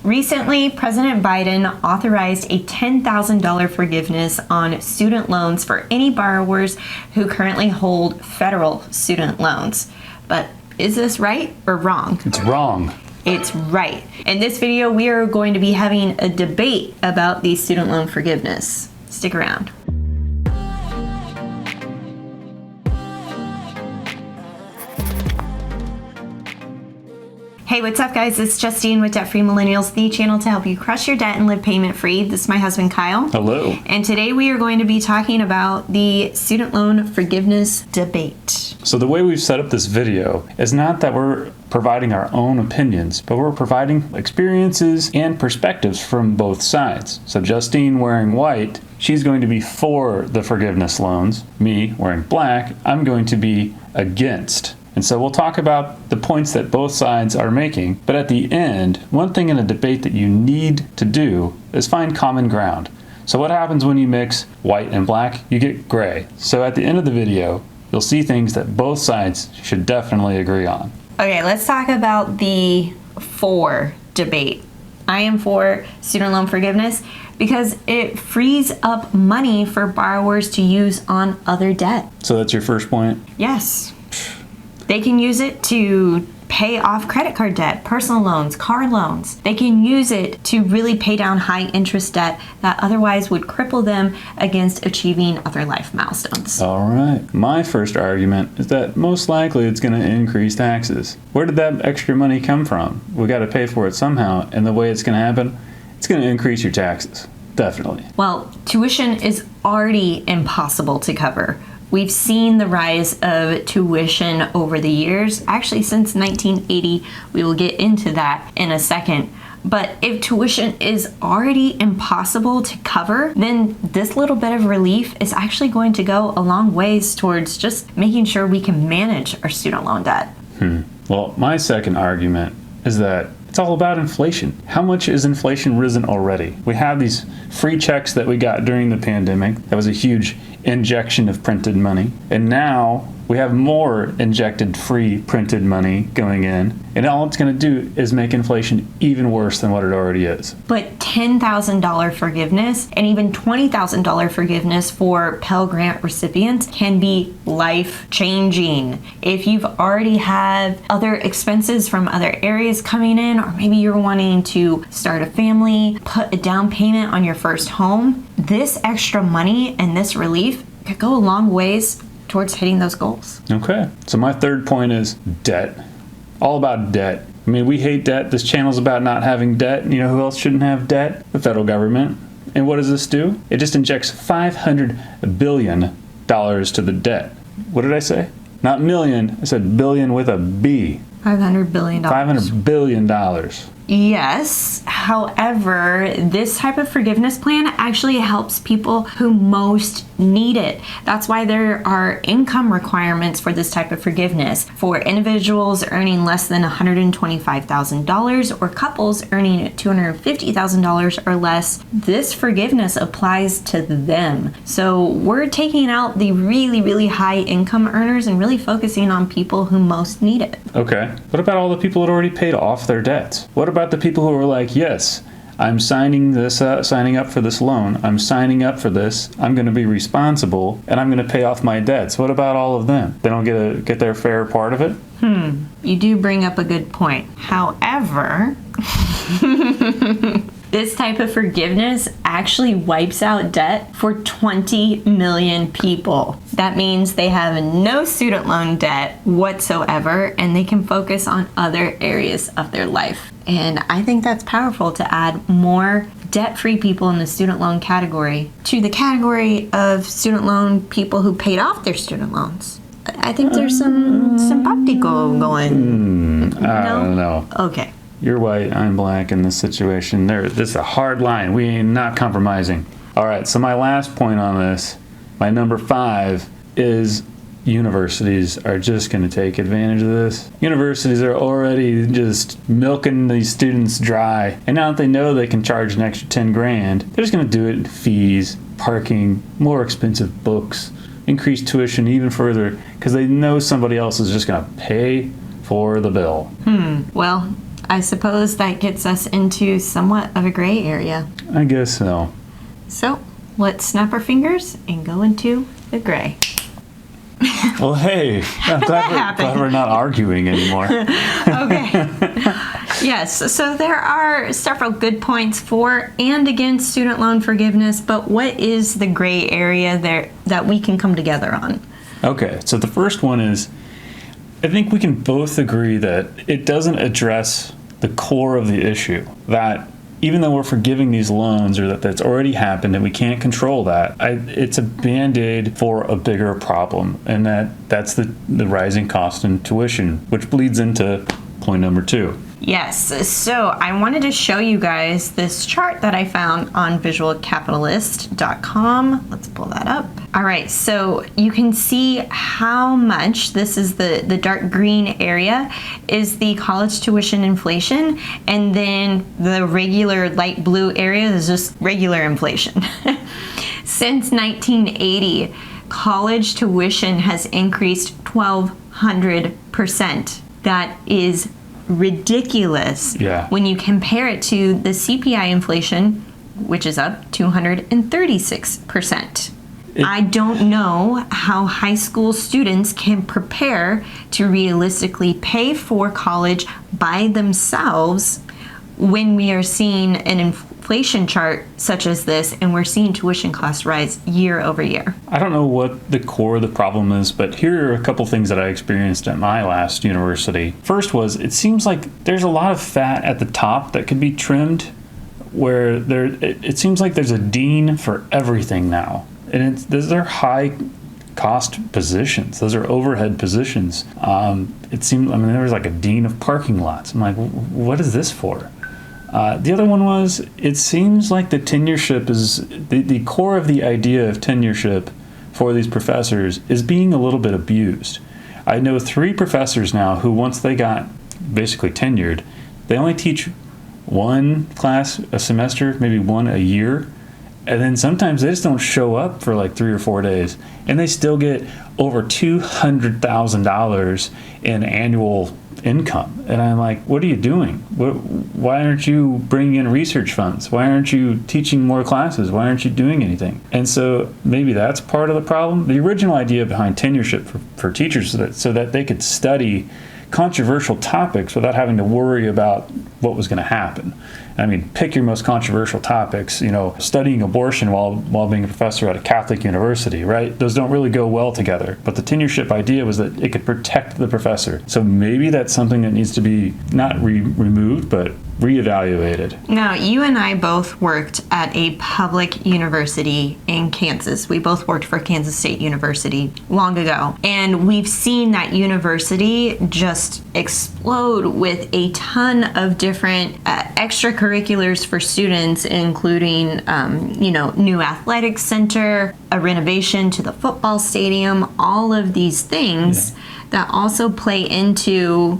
Recently, President Biden authorized a $10,000 forgiveness on student loans for any borrowers who currently hold federal student loans. But is this right or wrong? It's wrong. It's right. In this video, we are going to be having a debate about the student loan forgiveness. Stick around. Hey, what's up guys? It's Justine with Debt Free Millennials, the channel to help you crush your debt and live payment free. This is my husband Kyle. Hello. And today we are going to be talking about the student loan forgiveness debate. So the way we've set up this video is not that we're providing our own opinions, but we're providing experiences and perspectives from both sides. So Justine wearing white, she's going to be for the forgiveness loans. Me wearing black, I'm going to be against. And so we'll talk about the points that both sides are making, but at the end, one thing in a debate that you need to do is find common ground. So what happens when you mix white and black? You get gray. So at the end of the video, you'll see things that both sides should definitely agree on. Okay, let's talk about the for debate. I am for student loan forgiveness because it frees up money for borrowers to use on other debt. So that's your first point? Yes. They can use it to pay off credit card debt, personal loans, car loans. They can use it to really pay down high interest debt that otherwise would cripple them against achieving other life milestones. All right. My first argument is that most likely it's going to increase taxes. Where did that extra money come from? We got to pay for it somehow, and the way it's going to happen, it's going to increase your taxes. Definitely. Well, tuition is already impossible to cover. We've seen the rise of tuition over the years, actually since 1980. We will get into that in a second. But if tuition is already impossible to cover, then this little bit of relief is actually going to go a long ways towards just making sure we can manage our student loan debt. Well, my second argument is that it's all about inflation. How much is inflation risen already? We have these free checks that we got during the pandemic. That was a huge injection of printed money. And now we have more injected free printed money going in. And all it's going to do is make inflation even worse than what it already is. But $10,000 forgiveness and even $20,000 forgiveness for Pell Grant recipients can be life-changing. If you've already had other expenses from other areas coming in, or maybe you're wanting to start a family, put a down payment on your first home, this extra money and this relief could go a long ways towards hitting those goals. Okay. So my third point is debt. All about debt. I mean, we hate debt. This channel's about not having debt. You know who else shouldn't have debt? The federal government. And what does this do? It just injects $500 billion to the debt. What did I say? Not million. I said billion with a B. $500 billion. $500 billion. Yes. However, this type of forgiveness plan actually helps people who most need it. That's why there are income requirements for this type of forgiveness. For individuals earning less than $125,000 or couples earning $250,000 or less, this forgiveness applies to them. So we're taking out the really, really high income earners and really focusing on people who most need it. Okay. What about all the people that already paid off their debts? What about the people who were like, yes, I'm signing up for this loan. I'm signing up for this. I'm going to be responsible, and I'm going to pay off my debts. What about all of them? They don't get their fair part of it? You do bring up a good point. However, this type of forgiveness actually wipes out debt for 20 million people. That means they have no student loan debt whatsoever, and they can focus on other areas of their life. And I think that's powerful to add more debt-free people in the student loan category to the category of student loan people who paid off their student loans. I think there's some simpatico going. I don't know. Okay. You're white, I'm black in this situation. This is a hard line. We ain't not compromising. All right, so my last point on this, my number 5, is universities are just going to take advantage of this. Universities are already just milking these students dry. And now that they know they can charge an extra 10 grand, they're just going to do it in fees, parking, more expensive books, increase tuition even further because they know somebody else is just going to pay for the bill. Well, I suppose that gets us into somewhat of a gray area. I guess so. So let's snap our fingers and go into the gray. Well, hey, I'm glad we're not arguing anymore. Okay. Yes, so there are several good points for and against student loan forgiveness, but what is the gray area there that we can come together on? Okay, so the first one is, I think we can both agree that it doesn't address the core of the issue, that even though we're forgiving these loans or that's already happened and we can't control that, it's a Band-Aid for a bigger problem, and that's the rising cost in tuition, which bleeds into point number 2. Yes, so I wanted to show you guys this chart that I found on visualcapitalist.com. Let's pull that up. All right, so you can see how much, this is the dark green area, is the college tuition inflation, and then the regular light blue area is just regular inflation. Since 1980, college tuition has increased 1,200%. That is ridiculous when you compare it to the CPI inflation, which is up 236%. I don't know how high school students can prepare to realistically pay for college by themselves when we are seeing an inflation chart such as this, and we're seeing tuition costs rise year over year. I don't know what the core of the problem is, but here are a couple things that I experienced at my last university. First was, it seems like there's a lot of fat at the top that could be trimmed, where it seems like there's a dean for everything now. And those are high cost positions. Those are overhead positions. It seemed, there was like a dean of parking lots. I'm like, what is this for? The other one was, it seems like the tenureship is, the core of the idea of tenureship for these professors is being a little bit abused. I know 3 professors now who, once they got basically tenured, they only teach one class a semester, maybe one a year, and then sometimes they just don't show up for like 3 or 4 days, and they still get over $200,000 in annual income. And I'm like, what are you doing? Why aren't you bringing in research funds? Why aren't you teaching more classes? Why aren't you doing anything? And so maybe that's part of the problem. The original idea behind tenureship for teachers so that they could study controversial topics without having to worry about what was going to happen. I mean, pick your most controversial topics, studying abortion while being a professor at a Catholic university, right? Those don't really go well together. But the tenureship idea was that it could protect the professor. So maybe that's something that needs to be not removed, but reevaluated. Now, you and I both worked at a public university in Kansas. We both worked for Kansas State University long ago. And we've seen that university just explode with a ton of different extracurriculars for students, including, new athletic center, a renovation to the football stadium, all of these things that also play into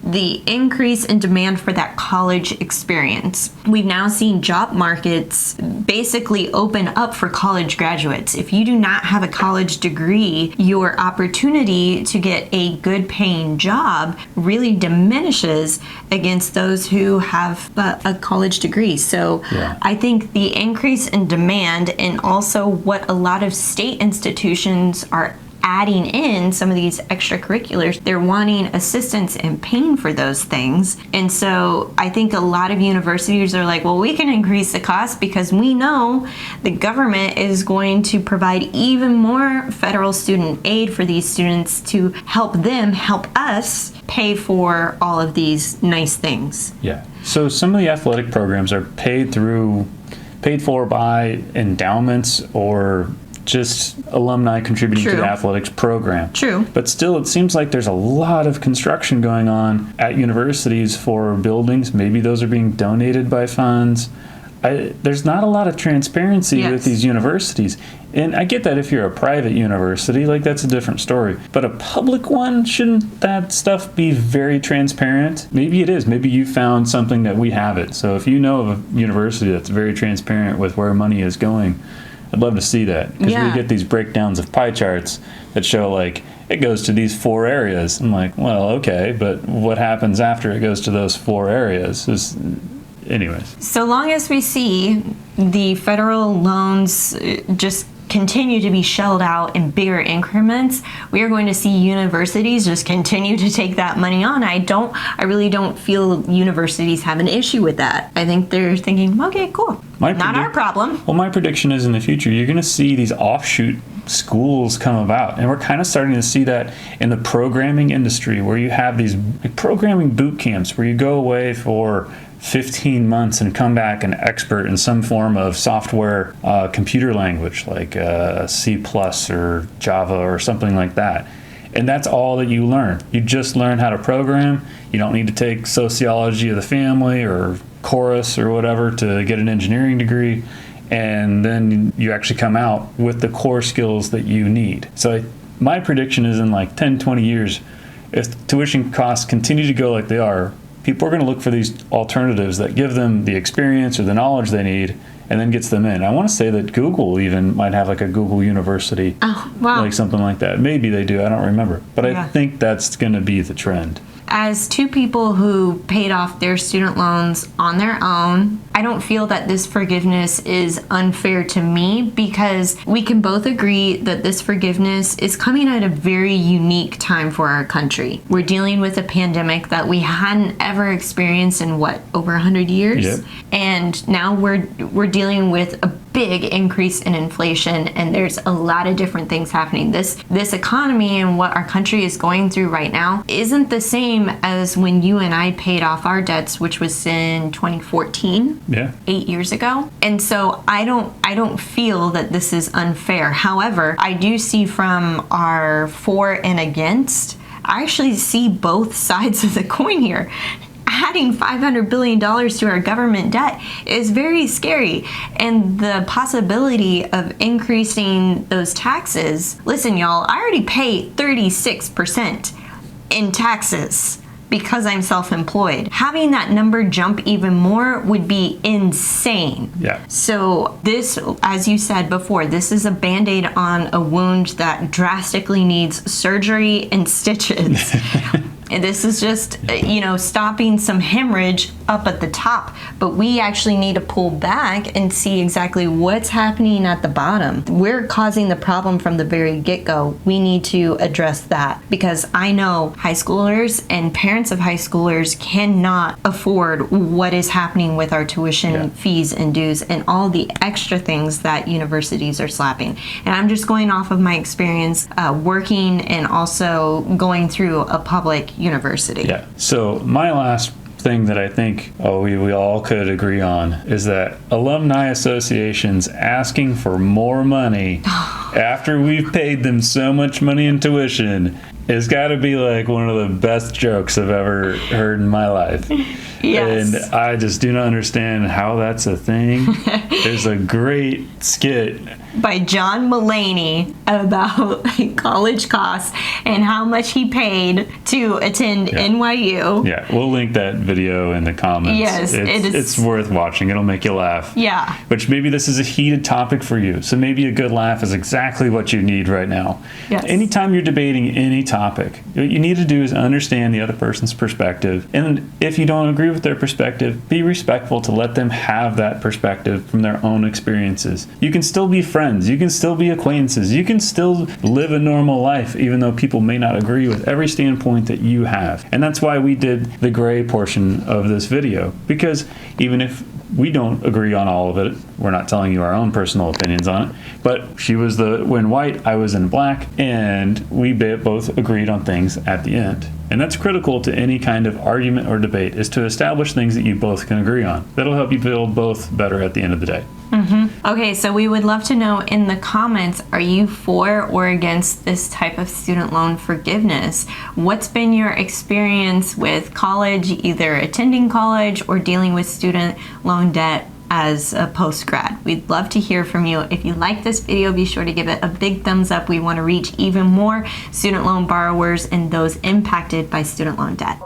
the increase in demand for that college experience. We've now seen job markets basically open up for college graduates. If you do not have a college degree, your opportunity to get a good paying job really diminishes against those who have a college degree. So I think the increase in demand, and also what a lot of state institutions are adding in some of these extracurriculars, they're wanting assistance in paying for those things. And so I think a lot of universities are like, well, we can increase the cost because we know the government is going to provide even more federal student aid for these students to help them help us pay for all of these nice things. Yeah. So some of the athletic programs are paid for by endowments or just alumni contributing to the athletics program. True. But still, it seems like there's a lot of construction going on at universities for buildings. Maybe those are being donated by funds. There's not a lot of transparency with these universities. And I get that if you're a private university, that's a different story. But a public one, shouldn't that stuff be very transparent? Maybe it is. Maybe you found something that we haven't. So if you know of a university that's very transparent with where money is going, I'd love to see that, because we get these breakdowns of pie charts that show it goes to these 4 areas. I'm like, well, okay, but what happens after it goes to those 4 areas? Anyways. So long as we see the federal loans just continue to be shelled out in bigger increments, we are going to see universities just continue to take that money on. I really don't feel universities have an issue with that. I think they're thinking, okay, cool. Not our problem. Well, my prediction is in the future, you're going to see these offshoot schools come about. And we're kind of starting to see that in the programming industry, where you have these programming boot camps where you go away for 15 months and come back an expert in some form of software computer language like C+ or Java or something like that. And that's all that you learn. You just learn how to program. You don't need to take sociology of the family or chorus or whatever to get an engineering degree. And then you actually come out with the core skills that you need. So my prediction is in like 10, 20 years, if tuition costs continue to go like they are, people are going to look for these alternatives that give them the experience or the knowledge they need and then gets them in. I want to say that Google even might have like a Google University. Oh, wow. Like something like that. Maybe they do. I don't remember. But yeah. I think that's going to be the trend. As 2 people who paid off their student loans on their own, I don't feel that this forgiveness is unfair to me, because we can both agree that this forgiveness is coming at a very unique time for our country. We're dealing with a pandemic that we hadn't ever experienced in over 100 years. Yep. And now we're dealing with a big increase in inflation, and there's a lot of different things happening. This economy and what our country is going through right now isn't the same as when you and I paid off our debts, which was in 2014. Yeah. 8 years ago. And so I don't feel that this is unfair. However, I do see from our for and against, I actually see both sides of the coin here. Adding $500 billion to our government debt is very scary. And the possibility of increasing those taxes, listen, y'all, I already pay 36% in taxes because I'm self-employed. Having that number jump even more would be insane. Yeah. So this, as you said before, this is a Band-Aid on a wound that drastically needs surgery and stitches. And this is just, stopping some hemorrhage up at the top. But we actually need to pull back and see exactly what's happening at the bottom. We're causing the problem from the very get-go. We need to address that, because I know high schoolers and parents of high schoolers cannot afford what is happening with our tuition fees and dues and all the extra things that universities are slapping. And I'm just going off of my experience working and also going through a public university. Yeah. So my last thing that I think we all could agree on is that alumni associations asking for more money after we've paid them so much money in tuition has got to be like one of the best jokes I've ever heard in my life. Yes. And I just do not understand how that's a thing. There's a great skit by John Mulaney about college costs and how much he paid to attend NYU. Yeah, we'll link that video in the comments. Yes, it's worth watching. It'll make you laugh. Yeah. Which maybe this is a heated topic for you. So maybe a good laugh is exactly what you need right now. Yes. Anytime you're debating any topic, what you need to do is understand the other person's perspective. And if you don't agree with their perspective, be respectful to let them have that perspective from their own experiences. You can still be friends. You can still be acquaintances. You can still live a normal life, even though people may not agree with every standpoint that you have. And that's why we did the gray portion of this video, because even if we don't agree on all of it, we're not telling you our own personal opinions on it, but she was in white, I was in black, and we both agreed on things at the end. And that's critical to any kind of argument or debate, is to establish things that you both can agree on. That'll help you build both better at the end of the day. Mm-hmm. Okay, so we would love to know in the comments, are you for or against this type of student loan forgiveness? What's been your experience with college, either attending college or dealing with student loan debt as a post-grad? We'd love to hear from you. If you like this video, be sure to give it a big thumbs up. We want to reach even more student loan borrowers and those impacted by student loan debt.